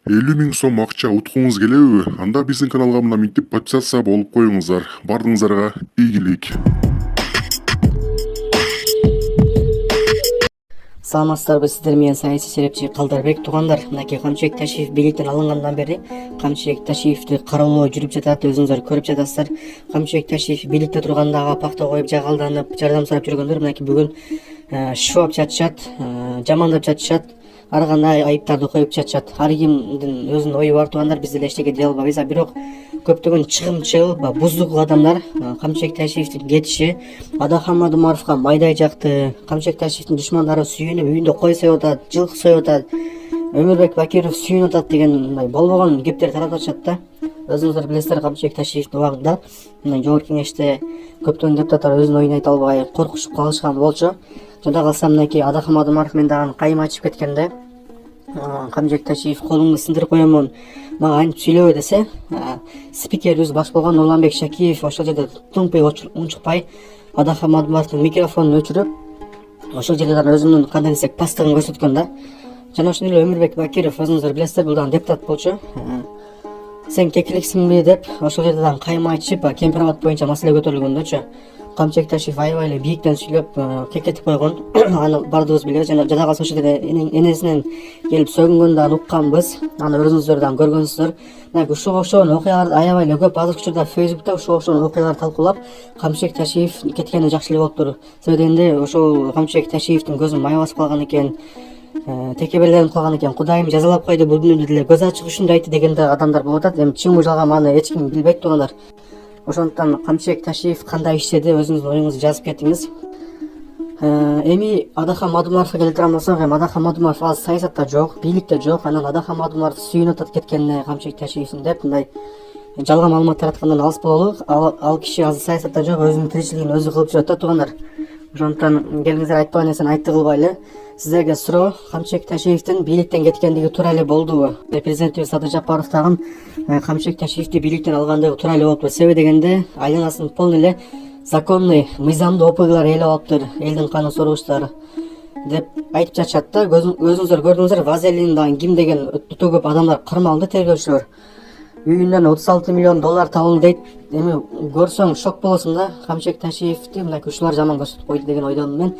50 миң сом акча уткуңуз келеби? Анда биздин каналга мына минтип подписаться болуп коюңуздар. Бардыгыңыздарга ийгилик. Саламатсыздарбы, сиздер менен саясий серепчи Калдарбек туугандар. Мынакей Камчыбек Ташиев бийликтен алынгандан бери Камчыбек Ташиевди кароолоо жүрүп жатат, өзүңүздөр көрүп жатасыздар. Камчыбек Ташиев бийликте турганда ага пакта коюп, жагалданып, жардам сурап жүргөндөр мынакей бүгүн шоп жатышат, жамандап жатышат. Ар кандай айыптарды коюп жатышат. Ар кимдин өзүнүн ою бар туугандар, биз деле эчтеке дей албайбыз. Бирок көптөгөн чыгымчыл, буздук адамдар Камчыбек Ташиевдин кетиши Адахан Мадумаровго майдай жакты. Камчыбек Ташиевдин душмандары сүйүнүп үйүндө кой союп атат, жылкы союп атат, Өмүрбек Бакиров сүйүнүп атат деген мындай болбогон кептер таратып атышат да. Өзүңүздөр билесиздер, Камчыбек Ташиевдин убагында мына жогорку кеңеште көптөгөн депутаттар өзүнүн оюн айта албай коркушуп калышкан болчу. Жада калса мынакей Адахан Мадумаров мен дагы кайым ачып кеткенде Камчыбек Ташиев колуңду сындырып коемун, мага антип сүйлөбө десе, спикерибиз баш болгон Нурланбек Шакиев ошол жерде тумпый унчукпай Адахан Мадумаровдун микрофонун өчүрүп, ошол жерде өзүнүн кандай десек пастыгын көрсөткөн да. Жана ошондой эле Өмүрбек Бакиров, өзүңүздөр билесиздер, бул дагы депутат болчу. Сен кекиликсиңби деп ошол жерде дагы кайым айтышып, кемпирабад боюнча маселе көтөрүлгөндөчү. Камчыбек Ташиев аябай эле бийиктен сүйлөп кекетип койгон. Аны бардыгыбыз билебиз. Жана жада калса ошол жерде энесинен келип сөгүнгөнүн дагы укканбыз. Аны өзүңүздөр дагы көргөнсүздөр. Мына ушуга окшогон окуялар аябай эле көп. Азыркы учурда Facebook'та ушуга окшогон окуяларды талкуулап, Камчыбек Ташиев кеткени жакшы эле болуптур. Себеби дегенде ошол Камчыбек Ташиевдин көзүн май басып калган экен. Текеберленип калган экен. Кудайым жазалап койду бул дүнүдө деле көз ачык ушундай айтты деген да адамдар болуп атат. Эми чынбы жалганбы аны эч ким билбейт туугандар. Ошондуктан Камчыбек Ташиев кандай иштеди, өзүңүздүн оюңузду жазып кетиңиз. Эми Адахан Мадумаровго келе турган болсок, Адахан Мадумаров азыр саясатта жок, бийликте жок. Анан Адахан Мадумаров сүйүнүп атат кеткенине Камчыбек Ташиевдин деп мындай жалган маалымат тараткандан алыс бололу. Ал киши азыр саясатта жок, өзүнүн тиричилигин өзү кылып жүрөт да туугандар. Ошондуктан келиңиздер, айтпаган нерсени айтты кылбайлы. Сиздерге суроо: Камчыбек Ташиевдин бийликтен кеткендиги туура эле болдубу? Президентибиз Садыр Жапаров дагы Камчыбек Ташиевди бийликтен алгандыгы туура эле болуптур. Себеби дегенде айланасын полный эле законный, мыйзамдуу ОПГлар ээлеп алыптыр, элдин канын соргучтары деп айтып жатышат да. Өзүңүздөр көрдүңүздөр, Вазелин дагы ким деген өтө көп адамдар кырмалды, тергөөчүлөр. Үйүнөн 36 миллион доллар табылды дейт. Эми көрсөң шок болосуң да. Камчыбек Ташиевди мына ушулар жаман көрсөтүп койду деген ойдомун мен.